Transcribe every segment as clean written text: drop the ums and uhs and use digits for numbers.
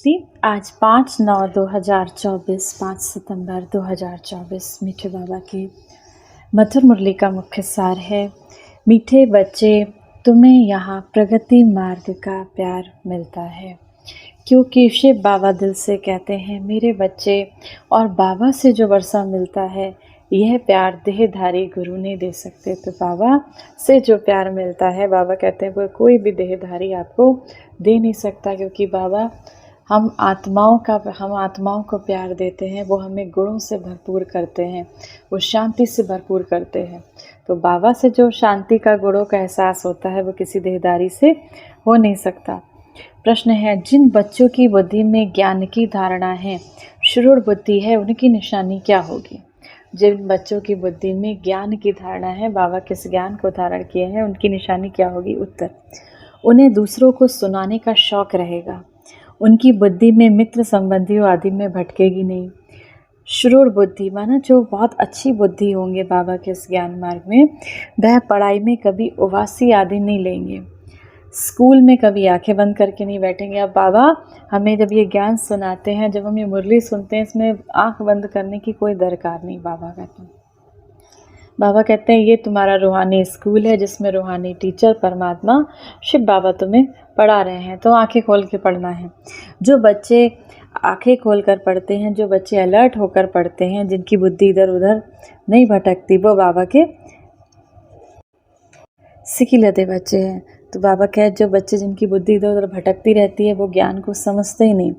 जी, आज 5/9/2024, 5 सितंबर 2024 मीठे बाबा की मधुर मुरली का मुख्य सार है। मीठे बच्चे, तुम्हें यहाँ प्रगति मार्ग का प्यार मिलता है, क्योंकि शिव बाबा दिल से कहते हैं, मेरे बच्चे, और बाबा से जो वर्षा मिलता है यह प्यार देहधारी गुरु नहीं दे सकते। तो बाबा से जो प्यार मिलता है, बाबा कहते हैं वो कोई भी देहधारी आपको दे नहीं सकता, क्योंकि बाबा हम आत्माओं को प्यार देते हैं, वो हमें गुणों से भरपूर करते हैं, वो शांति से भरपूर करते हैं। तो बाबा से जो शांति का गुणों का एहसास होता है वो किसी देहधारी से हो नहीं सकता। प्रश्न है, जिन बच्चों की बुद्धि में ज्ञान की धारणा है, शुरूढ़ बुद्धि है, उनकी निशानी क्या होगी? जिन बच्चों की बुद्धि में ज्ञान की धारणा है, बाबा किस ज्ञान को धारण किए हैं, उनकी निशानी क्या होगी? उत्तर, उन्हें दूसरों को सुनाने का शौक रहेगा। उनकी बुद्धि में मित्र संबंधियों आदि में भटकेगी नहीं। शुरूढ़ बुद्धि माना जो बहुत अच्छी बुद्धि होंगे बाबा के इस ज्ञान मार्ग में, वह पढ़ाई में कभी उबासी आदि नहीं लेंगे, स्कूल में कभी आंखें बंद करके नहीं बैठेंगे। अब बाबा हमें जब ये ज्ञान सुनाते हैं, जब हम ये मुरली सुनते हैं, इसमें आंख बंद करने की कोई दरकार नहीं। बाबा कहते हैं ये तुम्हारा रूहानी स्कूल है, जिसमें रूहानी टीचर परमात्मा शिव बाबा तुम्हें पढ़ा रहे हैं, तो आंखें खोल के पढ़ना है। जो बच्चे आंखें खोल कर पढ़ते हैं, जो बच्चे अलर्ट होकर पढ़ते हैं, जिनकी बुद्धि इधर उधर नहीं भटकती, वो बाबा के सिखिलते बच्चे हैं। तो बाबा कहे जो बच्चे जिनकी बुद्धि इधर उधर भटकती रहती है, वो ज्ञान को समझते ही नहीं,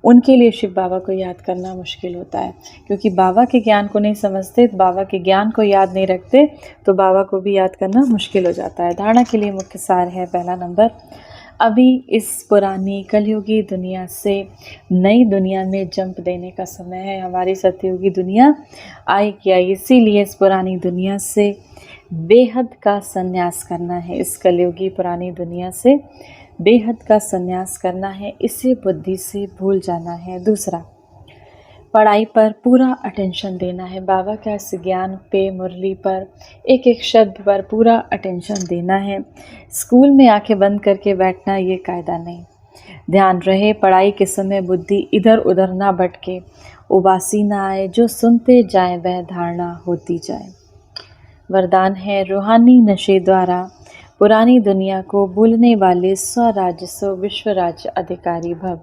उनके लिए शिव बाबा को याद करना मुश्किल होता है, क्योंकि बाबा के ज्ञान को नहीं समझते, बाबा के ज्ञान को याद नहीं रखते, तो बाबा को भी याद करना मुश्किल हो जाता है। धारणा के लिए मुख्य सार है, पहला नंबर, अभी इस पुरानी कलयुगी दुनिया से नई दुनिया में जंप देने का समय है। हमारी सतयुगी दुनिया आई क्या, इसीलिए इस पुरानी दुनिया से बेहद का संन्यास करना है। इस कलयुगी पुरानी दुनिया से बेहद का संन्यास करना है, इसे बुद्धि से भूल जाना है। दूसरा, पढ़ाई पर पूरा अटेंशन देना है। बाबा का इस ज्ञान पे, मुरली पर, एक एक शब्द पर पूरा अटेंशन देना है। स्कूल में आंखें बंद करके बैठना ये कायदा नहीं। ध्यान रहे पढ़ाई के समय बुद्धि इधर उधर ना भटके, उबासी ना आए, जो सुनते जाए वह धारणा होती जाए। वरदान है, रूहानी नशे द्वारा पुरानी दुनिया को भूलने वाले स्वराज्य सो विश्व राज्य अधिकारी भव।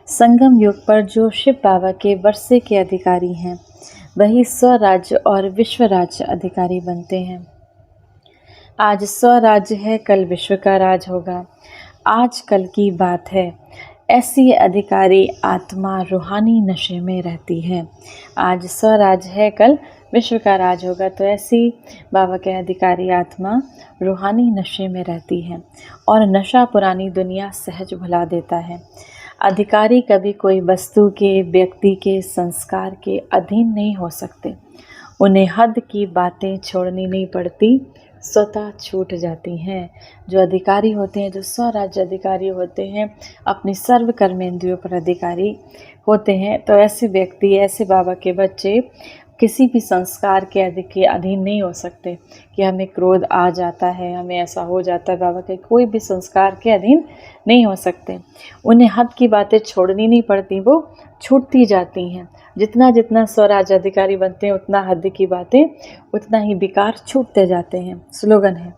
संगम युग पर जो शिव बाबा के वर्षे के अधिकारी हैं, वही स्वराज्य और विश्व राज्य अधिकारी बनते हैं। आज स्वराज्य है, कल विश्व का राज होगा। आज कल की बात है, ऐसी अधिकारी आत्मा रूहानी नशे में रहती है। आज स्वराज है, कल विश्व का राज होगा। तो ऐसी बाबा के अधिकारी आत्मा रूहानी नशे में रहती है, और नशा पुरानी दुनिया सहज भुला देता है। अधिकारी कभी कोई वस्तु के, व्यक्ति के, संस्कार के अधीन नहीं हो सकते। उन्हें हद की बातें छोड़नी नहीं पड़ती, स्वतः छूट जाती हैं। जो अधिकारी होते हैं, जो स्वराज्य अधिकारी होते हैं, अपनी सर्व कर्मेंद्रियों पर अधिकारी होते हैं, तो ऐसे व्यक्ति, ऐसे बाबा के बच्चे किसी भी संस्कार के अधीन नहीं हो सकते कि हमें क्रोध आ जाता है, हमें ऐसा हो जाता है। बाबा के कोई भी संस्कार के अधीन नहीं हो सकते। उन्हें हद की बातें छोड़नी नहीं पड़ती, वो छूटती जाती हैं। जितना जितना स्वराज अधिकारी बनते हैं, उतना हद की बातें, उतना ही विकार छूटते जाते हैं। स्लोगन है,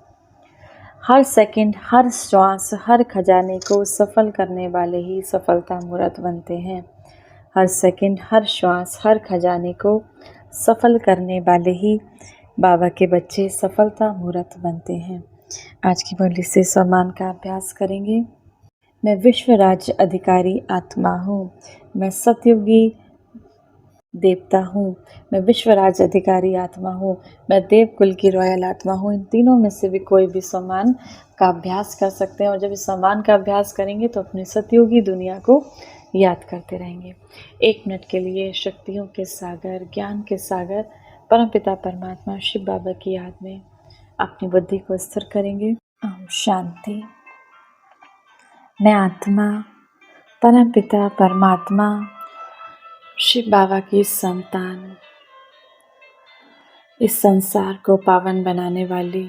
हर सेकंड, हर श्वास, हर खजाने को सफल करने वाले ही सफलता मूर्त बनते हैं। हर सेकंड, हर श्वास, हर खजाने को सफल करने वाले ही बाबा के बच्चे सफलता मूर्त बनते हैं। आज की मुरली से सम्मान का अभ्यास करेंगे। मैं विश्व राज्य अधिकारी आत्मा हूँ, मैं सतयुगी देवता हूँ, मैं विश्व राज्य अधिकारी आत्मा हूँ, मैं देव कुल की रॉयल आत्मा हूँ। इन तीनों में से भी कोई भी सम्मान का अभ्यास कर सकते हैं, और जब इस सम्मान का अभ्यास करेंगे तो अपनी सतयुगी दुनिया को याद करते रहेंगे। 1 मिनट के लिए शक्तियों के सागर, ज्ञान के सागर परमपिता परमात्मा शिव बाबा की याद में अपनी बुद्धि को स्थिर करेंगे। ओम शांति। मैं आत्मा परमपिता परमात्मा शिव बाबा की संतान, इस संसार को पावन बनाने वाली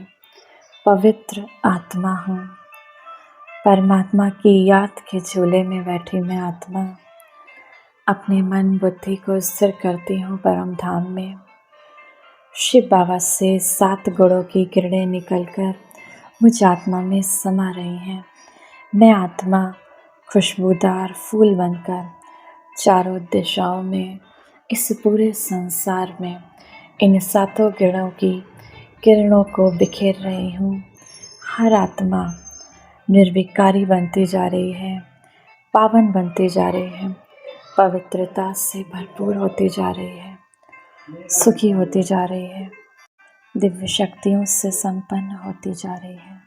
पवित्र आत्मा हूँ। परमात्मा की याद के झूले में बैठी मैं आत्मा अपने मन बुद्धि को स्थिर करती हूँ परम धाम में। शिव बाबा से 7 गुणों की किरणें निकलकर मुझ आत्मा में समा रही हैं। मैं आत्मा खुशबूदार फूल बनकर चारों दिशाओं में, इस पूरे संसार में इन 7 गुणों की किरणों को बिखेर रही हूँ। हर आत्मा निर्विकारी बनती जा रही है, पावन बनती जा रही है, पवित्रता से भरपूर होती जा रही है, सुखी होती जा रही है, दिव्य शक्तियों से संपन्न होती जा रही है।